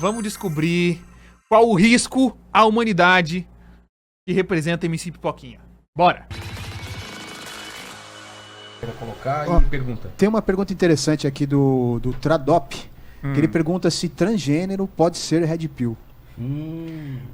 vamos descobrir qual o risco à humanidade que representa MC Pipoquinha. Bora! Quero colocar Ó, e pergunta. Tem uma pergunta interessante aqui do Tradop, que ele pergunta se transgênero pode ser Red Pill.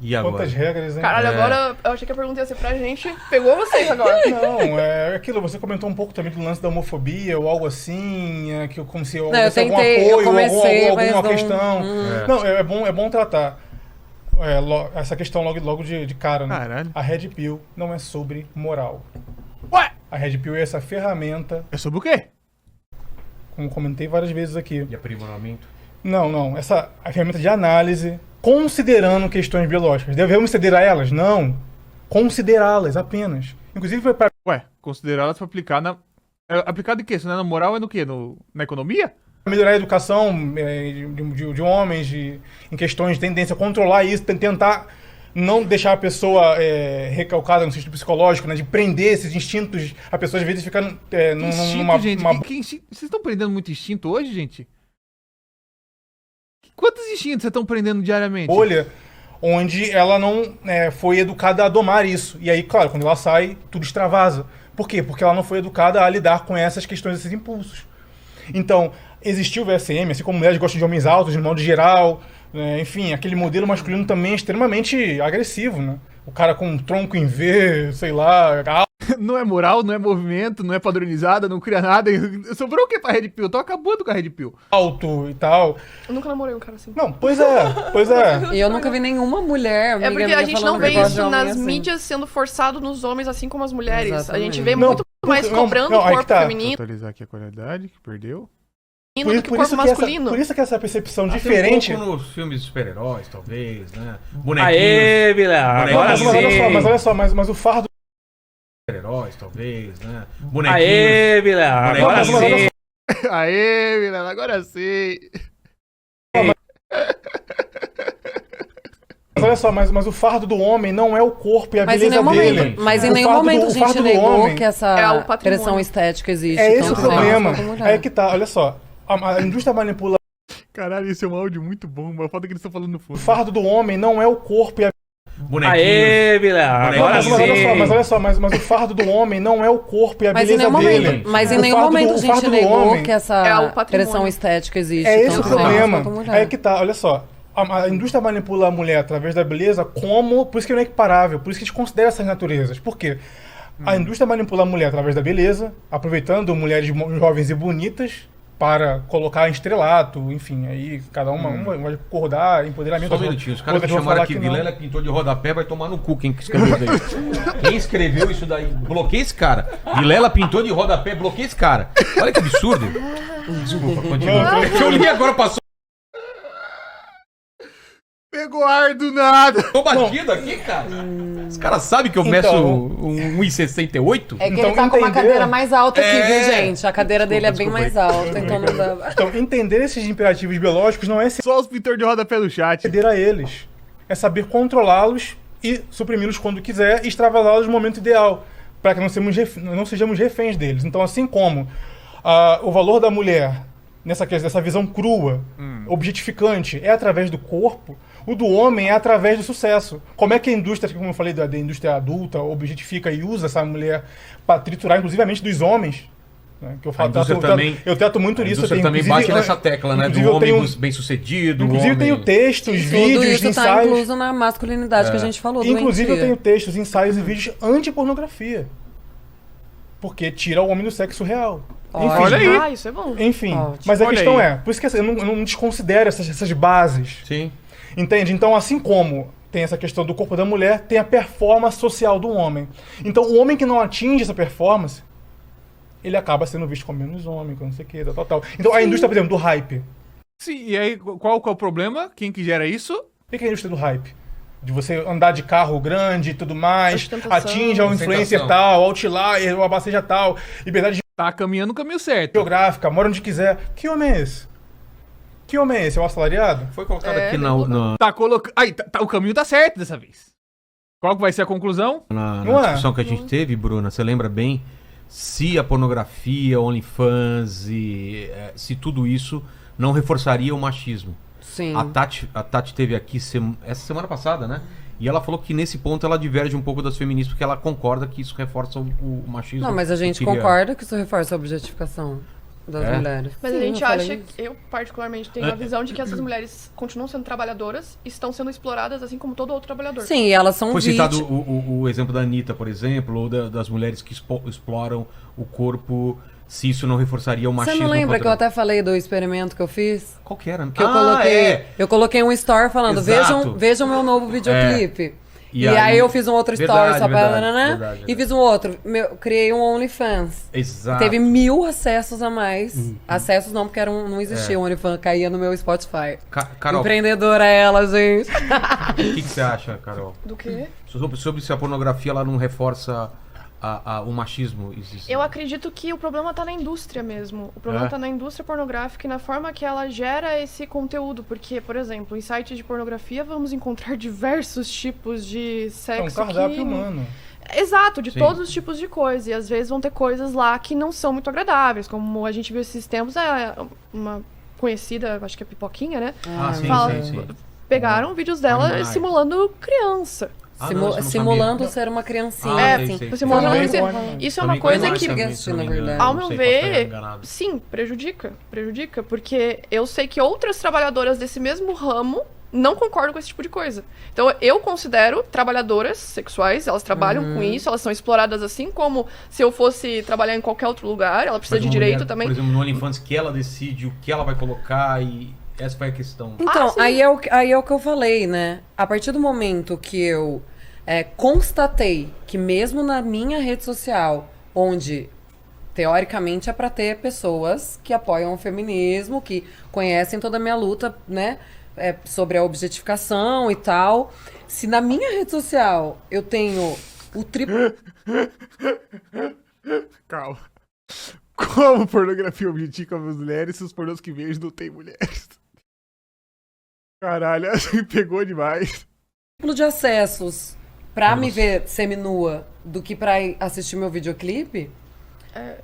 E agora? Quantas regras, hein? Caralho, agora eu achei que a pergunta ia ser pra gente. Pegou vocês agora. Não, é aquilo, você comentou um pouco também do lance da homofobia ou algo assim, que como se houvesse algum tentei, apoio, eu comecei, alguma mas não- questão. Não, é bom tratar essa questão logo de cara, né? Caralho. A Red Pill não é sobre moral. Ué! A Red Pill é essa ferramenta, É sobre o quê? como comentei várias vezes aqui. E aprimoramento? Não, essa a ferramenta de análise, considerando questões biológicas. Devemos ceder a elas? Não. Considerá-las apenas. Inclusive, para Ué, considerá-las pra aplicar na... Aplicado em quê? Isso não é na moral, é no quê? Na economia? melhorar a educação de homens, em questões de tendência a controlar isso, tentar não deixar a pessoa recalcada no sentido psicológico, né, de prender esses instintos, a pessoa às vezes fica Instinto, gente. Vocês estão prendendo muito instinto hoje, gente? Quantos instintos vocês estão prendendo diariamente? bolha onde ela não foi educada a domar isso. E aí, claro, quando ela sai, tudo extravasa. Por quê? Porque ela não foi educada a lidar com essas questões, esses impulsos. Então, existiu o VSM, assim como mulheres gostam de homens altos, de modo geral, enfim, aquele modelo masculino também é extremamente agressivo, né? O cara com um tronco em V, sei lá, Não é moral, não é movimento, não é padronizada, não cria nada. Sobrou o que pra Red Pill? Tô acabando com a Red Pill. alto e tal. Eu nunca namorei um cara assim. Não, pois é. E eu nunca vi nenhuma mulher. É amiga porque minha a gente falando não vê que gosta de isso homem nas assim. mídias sendo forçado nos homens, assim como as mulheres. A Exatamente. gente vê Não, muito mais cobrando não, o aí que corpo tá. feminino Vou atualizar aqui a qualidade, que perdeu. do que o corpo masculino. por isso que essa percepção Tem diferente. um pouco nos filmes de super-heróis, talvez, né? Bonequinhos. Aê, Vila, Bonequinhos. agora sim. Mas olha só, mas o fardo. Super-heróis, talvez, né? Bonequinhos. Aê, Vila, agora Mas olha sim. Aê, Vilela, agora sim. Mas olha só, mas o fardo do homem não é o corpo e a Mas em beleza nenhum dele. momento, mas em O nenhum fardo momento do- a o gente fardo do negou homem que É essa o patrimônio. pressão estética existe. É esse o tanto pra problema. homem quanto mulher. Aí que tá, olha só. A indústria manipula. Caralho, esse é um áudio muito bom, mas falta que eles estão falando no fundo. O fardo do homem não é o corpo e a Bonequinhos. Aê, Vila, agora mas sim. olha só, mas o fardo do homem não é o corpo e a Mas em beleza nenhum dele. momento, mas em O nenhum fardo momento do- a o gente fardo do negou homem que É essa o patrimônio. pressão estética existe. É esse o tanto pra homem problema. quanto mulher. Aí que tá, olha só. A indústria manipula a mulher através da beleza como. Por isso que não é equiparável, por isso que a gente considera essas naturezas. Por quê? A indústria manipula a mulher através da beleza, aproveitando mulheres jovens e bonitas para colocar em estrelato, enfim, aí cada uma vai concordar, empoderamento. Só um minutinho, os caras outras me vão chamaram falar aqui, que não. Vilela pintor de rodapé, vai tomar no cu quem que escreveu isso daí. Quem escreveu isso daí? Bloqueei esse cara. Vilela pintor de rodapé, bloqueei esse cara. Olha que absurdo. Desculpa, continua. Eu li agora, passou. Pegou ar do nada. Tô batido aqui, cara. Os caras sabem que eu meço um 1,68? É que Então, ele tá com uma entender- cadeira mais alta aqui, É. viu, gente? A cadeira dele é bem desculpa mais aí. alta, então não dá. Então, entender esses imperativos biológicos não é Só os pintores de rodapé do chat. ceder a eles. É saber controlá-los e suprimi-los quando quiser e extravasá-los no momento ideal, para que não sejamos reféns deles. Então, assim como o valor da mulher nessa visão crua, objetificante, é através do corpo, o do homem é através do sucesso. Como é que a indústria, como eu falei, da indústria adulta, objetifica e usa essa mulher para triturar, inclusive, a mente dos homens? Né? Que eu falo, eu trato muito A nisso. indústria eu tenho, também inclusive, bate nessa tecla, né? inclusive, Do eu homem tenho- bem-sucedido. Inclusive, eu homem... tenho textos, Tudo vídeos, isso tá ensaios. incluso na masculinidade que a gente falou. Inclusive, eu doentia. tenho textos, ensaios e vídeos anti-pornografia. Porque tira o homem do sexo real. Enfim, Olha aí. Ah, isso é bom. Enfim, Ótimo. mas a Olha questão aí. é, por isso que assim, eu não desconsidero essas bases. Sim. Entende? Então, assim como tem essa questão do corpo da mulher, tem a performance social do homem. Então, o homem que não atinge essa performance, ele acaba sendo visto como menos homem, como não sei o que, tal. Então, a indústria, por exemplo, do hype. Sim, e aí, qual que é o problema? Quem que gera isso? O que é a indústria do hype? De você andar de carro grande e tudo mais, Ostentação. atinja o influencer Ostentação. tal, outlier, o abasteja tal, liberdade Tá caminhando no caminho certo. geográfica, mora onde quiser. Que homem é esse? Que homem é esse? É o assalariado? Foi colocado É, aqui Tá colocando. Aí, o caminho tá certo dessa vez. Qual que vai ser a conclusão? na Não é? discussão que a gente teve, Bruna, você lembra bem se a pornografia, OnlyFans e se tudo isso não reforçaria o machismo. Sim. A Tati teve aqui essa semana passada, né? E ela falou que nesse ponto ela diverge um pouco das feministas, porque ela concorda que isso reforça o machismo. Não, mas a gente que queria- concorda que isso reforça a objetificação das É? mulheres. Mas Sim, a gente eu falei acha, isso. eu particularmente tenho a visão de que essas mulheres continuam sendo trabalhadoras e estão sendo exploradas assim como todo outro trabalhador. Sim, e elas são Foi citado vítimas. o exemplo da Anitta, por exemplo, ou das mulheres que exploram o corpo, se isso não reforçaria o Você machismo. não lembra que eu contra- até falei do experimento que eu fiz? Qual que era? Que eu coloquei um story falando, Exato. vejam meu novo videoclipe. E E, aí- aí eu fiz um outro story Verdade, só pra... verdade, E verdade. fiz um outro. Criei um OnlyFans. Exato. Teve 1000 acessos a mais. Acessos não, porque não existia o OnlyFans, caía no meu Spotify. Carol, o Empreendedora ela, gente. que você acha, Carol? Do quê? Sobre se a pornografia ela não reforça o machismo. Existe. Eu acredito que o problema tá na indústria mesmo. O problema É? tá na indústria pornográfica e na forma que ela gera esse conteúdo. Porque, por exemplo, em sites de pornografia vamos encontrar diversos tipos de É um sexo cardápio que... humano. Exato, de Sim. todos os tipos de coisa. E às vezes vão ter coisas lá que não são muito agradáveis. Como a gente viu esses tempos, uma conhecida, acho que é Pipoquinha, né? Sim, Fala- sim. Pegaram vídeos dela Ai. simulando criança. Ah, não, isso eu não Simulando sabia. ser uma criancinha. Ah, assim. sei. Simulando Também ser- pode, né? Isso é Também uma coisa conheço que também, que- se eu não me na engano. verdade. ao Não meu sei, posso estar ver, enganado. sim, prejudica, porque eu sei que outras trabalhadoras desse mesmo ramo não concordam com esse tipo de coisa. Então, eu considero trabalhadoras sexuais, elas trabalham com isso, elas são exploradas assim como se eu fosse trabalhar em qualquer outro lugar, ela precisa Mas de uma direito mulher, também. Por exemplo, no OnlyFans, que ela decide o que ela vai colocar e essa foi a questão. Então, sim. aí é o que eu falei, né? A partir do momento que eu constatei que mesmo na minha rede social, onde teoricamente é pra ter pessoas que apoiam o feminismo, que conhecem toda a minha luta, né? Sobre a objetificação e tal. Se na minha rede social eu tenho o triplo. Calma. Como pornografia objetiva as mulheres se os pornôs que vejo não tem mulheres? Caralho, me pegou demais. De acessos pra me ver seminua do que pra assistir meu videoclipe,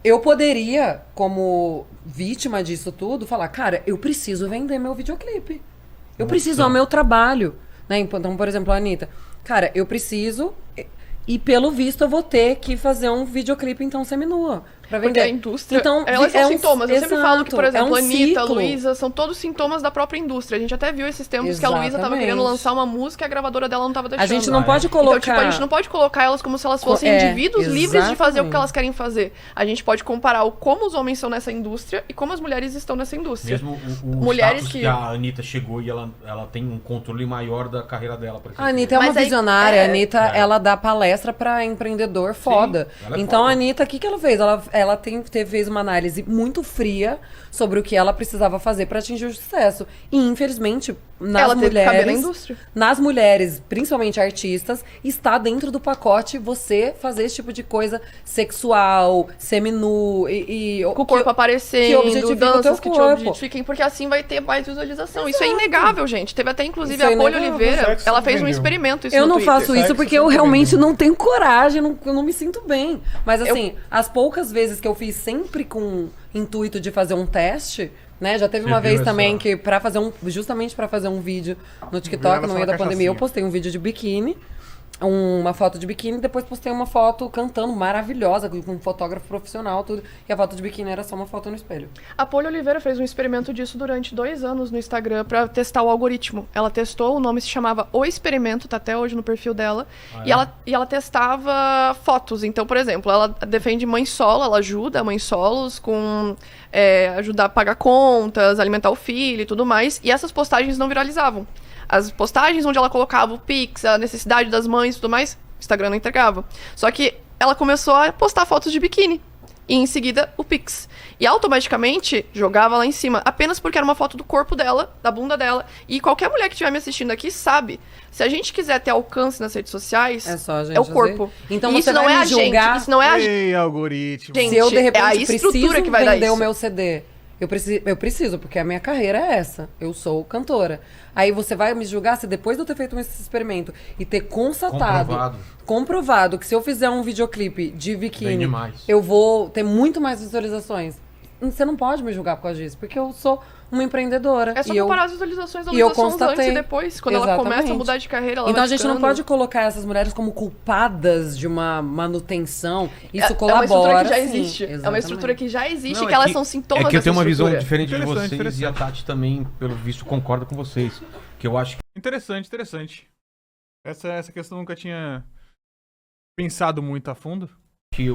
eu poderia, como vítima disso tudo, falar, cara, eu preciso vender meu videoclipe. Eu preciso ao meu trabalho. Né? Então, por exemplo, a Anitta, cara, eu preciso e pelo visto eu vou ter que fazer um videoclipe então seminua. Pra Porque vender. a indústria, Então, elas são é um- sintomas. Eu sempre falo que, por exato, é exemplo, um a Anitta, a ciclo. Luísa, são todos sintomas da própria indústria. A gente até viu esses tempos que a Luísa tava Exatamente. querendo lançar uma música e a gravadora dela não tava deixando. A gente não Ah, pode é? colocar... Então, tipo, a gente não pode colocar elas como se elas fossem É, indivíduos livres de fazer o exatamente. que elas querem fazer. A gente pode comparar como os homens são nessa indústria e como as mulheres estão nessa indústria. Mesmo o Mulheres status que- que a Anitta chegou e ela tem um controle maior da carreira dela, por exemplo. A Anitta é uma Mas aí- visionária, a Anitta, É. ela dá palestra pra empreendedor foda. ela é Então foda. a Anitta, o que ela fez? Ela fez uma análise muito fria sobre o que ela precisava fazer pra atingir o sucesso. E infelizmente, nas Ela teve que caber na mulheres, indústria. nas mulheres, principalmente artistas, está dentro do pacote você fazer esse tipo de coisa sexual, seminu e Com o corpo que aparecendo, objetifica o danças teu que te corpo. objetifiquem, porque assim vai ter mais visualização. Isso é inegável, gente. Teve até, inclusive, Isso é a Polly inegável. Oliveira, Sexo ela fez um vendeu. experimento isso Eu no não Twitter. faço isso Sexo porque eu sempre realmente vendeu. não tenho coragem, eu não me sinto bem. Mas assim, as poucas vezes que eu fiz sempre com intuito de fazer um teste, né? Já teve Você uma vez viu também essa- que justamente pra fazer um vídeo no TikTok, Virava no só meio uma da pandemia, eu cachaçinha. postei um vídeo de biquíni. Uma foto de biquíni, depois postei uma foto cantando maravilhosa, com um fotógrafo profissional, tudo. E a foto de biquíni era só uma foto no espelho. A Polly Oliveira fez um experimento disso durante 2 anos no Instagram pra testar o algoritmo. Ela testou, o nome se chamava O Experimento, tá até hoje no perfil dela. E ela testava fotos. Então, por exemplo, ela defende mãe solo, ela ajuda mães solos com ajudar a pagar contas, alimentar o filho e tudo mais. E essas postagens não viralizavam. As postagens onde ela colocava o Pix, a necessidade das mães e tudo mais, o Instagram não entregava. Só que ela começou a postar fotos de biquíni. E em seguida, o Pix. E automaticamente jogava lá em cima. Apenas porque era uma foto do corpo dela, da bunda dela. E qualquer mulher que estiver me assistindo aqui sabe. Se a gente quiser ter alcance nas redes sociais, É só a gente é o fazer. corpo. Então E você isso não vai é me a gente. julgar. Isso não é a gente. Ei, algoritmo. Gente, Se eu, de é repente, a estrutura preciso que vai dar vender isso. o meu CD, eu preciso, porque a minha carreira é essa. Eu sou cantora. Aí você vai me julgar se depois de eu ter feito esse experimento e ter comprovado que se eu fizer um videoclipe de biquíni, Vende mais. eu vou ter muito mais visualizações. Você não pode me julgar por causa disso, porque eu sou uma empreendedora. É só E eu- comparar as visualizações e eu antes constatei. e depois. Quando ela Exatamente. começa a mudar de carreira, ela Então vai a gente não ficando. pode colocar essas mulheres como culpadas de uma manutenção. Isso É colabora. uma estrutura que já sim, existe. É uma exatamente. estrutura que já existe Não, e que elas são sintomas É que eu dessa tenho uma visão estrutura. diferente de Interessante, vocês e a Tati também, pelo visto, concorda com vocês. Que eu acho que Interessante, interessante. Essa questão eu nunca tinha pensado muito a fundo.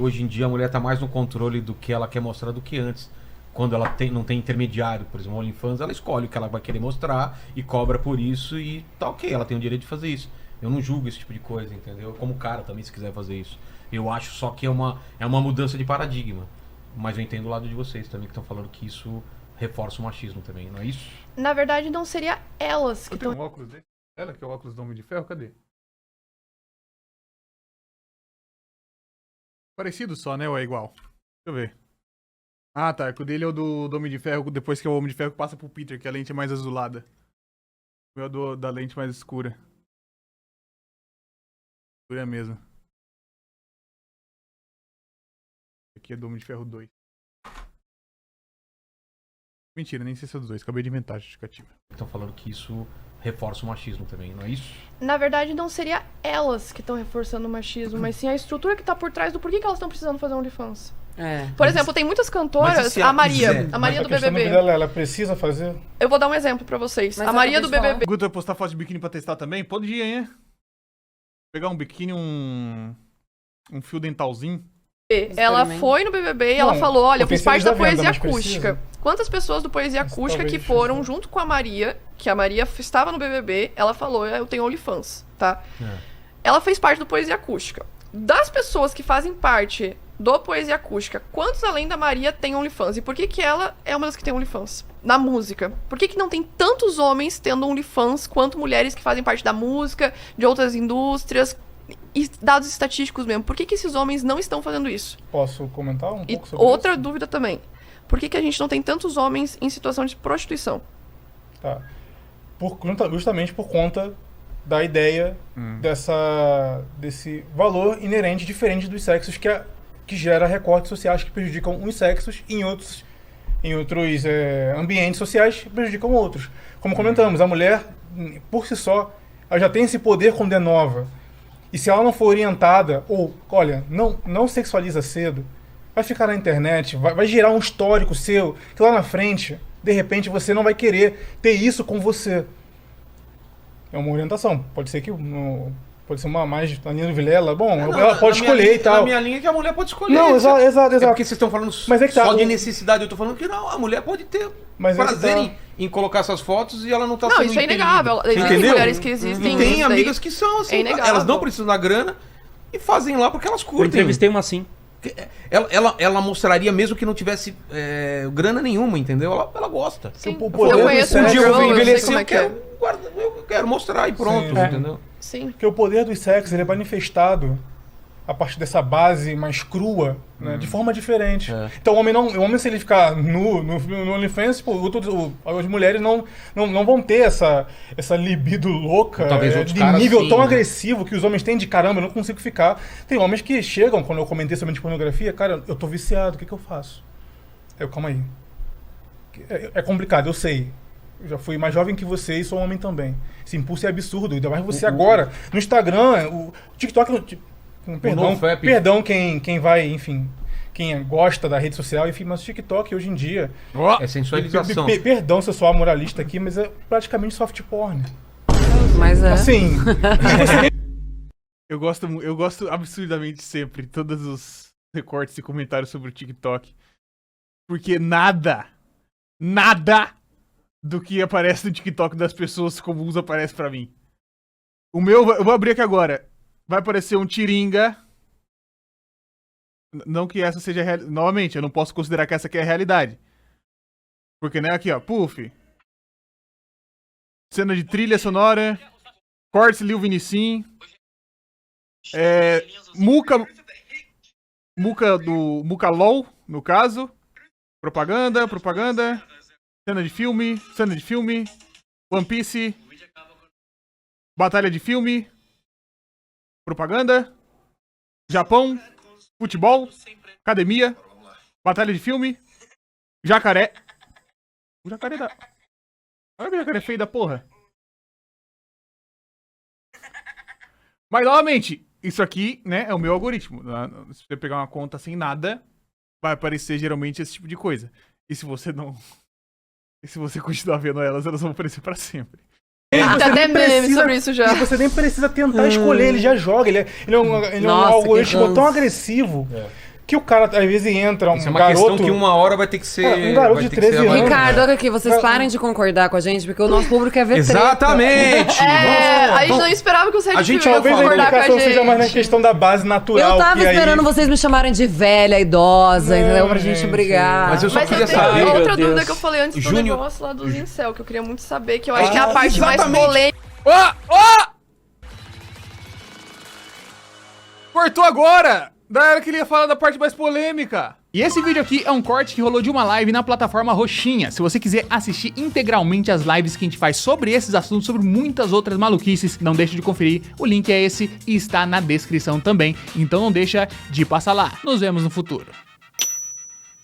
hoje em dia a mulher tá mais no controle do que ela quer mostrar do que antes. Quando ela não tem intermediário, por exemplo, OnlyFans, ela escolhe o que ela vai querer mostrar e cobra por isso e tá ok, ela tem o direito de fazer isso. Eu não julgo esse tipo de coisa, entendeu? Como cara também, se quiser fazer isso. Eu acho só que é uma mudança de paradigma. Mas eu entendo o lado de vocês também, que estão falando que isso reforça o machismo também, não é isso? Na verdade, não seria elas que Eu tenho estão. um óculos desse. Ela que é o óculos do Homem de Ferro, cadê? Parecido só, né? Ou é igual? Deixa eu ver. Ah, tá. O dele é o do Homem de Ferro, depois que é o Homem de Ferro passa pro Peter, que a lente é mais azulada. O meu é da lente mais escura. Escura mesmo. Aqui é do Homem de Ferro 2. Mentira, nem sei se é dos dois. Acabei de inventar a justificativa. Estão falando que isso reforça o machismo também, não é isso? Na verdade, não seria elas que estão reforçando o machismo, mas sim a estrutura que tá por trás do porquê que elas estão precisando fazer OnlyFans. É. Por exemplo, tem muitas mas e cantoras, se a ela Maria, quiser? a Maria Mas do a questão BBB. dela, ela precisa fazer? Eu vou dar um exemplo pra vocês. Mas A eu Maria acabei do de falar. BBB. Guto vai postar foto de biquíni pra testar também? Pode ir, hein? Pegar um biquíni, um fio dentalzinho. Ela Experimenta. foi no BBB e ela Não, falou, olha, eu fiz parte potencializa da a venda, poesia mas acústica. precisa. Quantas pessoas do Poesia Mas Acústica que talvez foram não. junto com a Maria, que a Maria estava no BBB, ela falou, eu tenho OnlyFans, tá? Ela fez parte do Poesia Acústica. Das pessoas que fazem parte do Poesia Acústica, quantos além da Maria tem OnlyFans? E por que que ela é uma das que tem OnlyFans? Na música. Por que que não tem tantos homens tendo OnlyFans quanto mulheres que fazem parte da música, de outras indústrias, e dados estatísticos mesmo? Por que que esses homens não estão fazendo isso? Posso comentar um E pouco sobre outra isso? dúvida também. Por que que a gente não tem tantos homens em situação de prostituição? Tá. Justamente por conta da ideia desse valor inerente diferente dos sexos que gera recortes sociais que prejudicam uns sexos e em outros ambientes sociais prejudicam outros. Como comentamos, a mulher, por si só, ela já tem esse poder quando é nova. E se ela não for orientada, ou, olha, não sexualiza cedo, vai ficar na internet, vai gerar um histórico seu, que lá na frente, de repente, você não vai querer ter isso com você. É uma orientação. Pode ser que pode ser uma mais na linha do Vilela. Bom, ela pode escolher e tal. Na minha linha é que a mulher pode escolher. Não, exato. É porque vocês estão falando Mas é que tá, só de o- necessidade. Eu tô falando que não, a mulher pode ter Mas é que prazer tá. em colocar essas fotos e ela não tá Não, sendo isso é impelida. inegável. Você Existem entendeu? mulheres que existem. E tem isso daí. amigas que são assim, É inegável. elas não precisam da grana e fazem lá porque elas Eu curtem. entrevistei uma assim. Ela mostraria mesmo que não tivesse grana nenhuma, entendeu? Ela gosta. Sim. O poder Eu do conheço sexo- uma Um dia eu girl, vou eu sei envelhecer, como é eu que é. quero mostrar e pronto, Sim. entendeu? Sim. Porque o poder do sexo ele é manifestado a partir dessa base mais crua, né, de forma diferente. Então o homem, se ele ficar no OnlyFans, as mulheres não vão ter essa libido louca, Talvez outros de caras nível sim, tão né? agressivo que os homens têm de caramba, eu não consigo ficar. Tem homens que chegam, quando eu comentei sobre pornografia, cara, eu tô viciado, o que eu faço? Calma aí. É complicado, eu sei. Eu já fui mais jovem que você e sou homem também. Esse impulso é absurdo, ainda mais você agora. No Instagram, o TikTok... Perdão quem vai, enfim, quem gosta da rede social, enfim, mas o TikTok hoje em dia... É sensualização. Perdão se eu sou amoralista aqui, mas é praticamente soft porn. Mas é. Assim, Eu gosto absurdamente sempre de todos os recortes e comentários sobre o TikTok. Porque nada do que aparece no TikTok das pessoas comuns aparece pra mim. O meu, eu vou abrir aqui agora. Vai aparecer um tiringa. Não que essa seja a realidade. Novamente, eu não posso considerar que essa aqui é a realidade. Porque, né, aqui, ó, puff. Cena de trilha sonora. Cortes Lil Vinicim. Muca LOL, no caso. Propaganda. Cena de filme. One Piece. Batalha de filme. Propaganda. Japão. Futebol. Academia. Batalha de filme. Jacaré. O jacaré da... Olha que jacaré feio da porra. Mas, novamente, isso aqui, né, é o meu algoritmo. Se você pegar uma conta sem nada, vai aparecer geralmente esse tipo de coisa. E se você não... E se você continuar vendo elas vão aparecer pra sempre. Tem até nem meme precisa- sobre isso já. E você nem precisa tentar escolher, ele já joga. Ele é um Nossa, algoritmo que tão ranço. agressivo que o cara, às vezes, entra Isso é um uma questão garoto... que uma hora vai ter que ser... Um garoto vai de ter que ser 13 anos. avaliado. Ricardo, olha aqui, vocês parem de concordar com a gente, porque o nosso público quer ver treta. Exatamente! A gente não esperava que o Sérgio A gente ia Talvez a concordar com a indicação seja mais na gente. questão da base natural. Eu tava que aí- esperando vocês me chamarem de velha, idosa, Não, entendeu? Pra gente gente. brigar. Mas eu só Mas queria eu tenho saber... outra Meu Deus. dúvida que eu falei antes do Júnior- negócio lá dos incel, que eu queria muito saber, que eu acho que é a parte mais exatamente. polêmica. Cortou agora! Da hora que ele ia falar da parte mais polêmica. E esse vídeo aqui é um corte que rolou de uma live na plataforma Roxinha. Se você quiser assistir integralmente as lives que a gente faz sobre esses assuntos, sobre muitas outras maluquices, não deixe de conferir. O link é esse e está na descrição também. Então não deixa de passar lá. Nos vemos no futuro.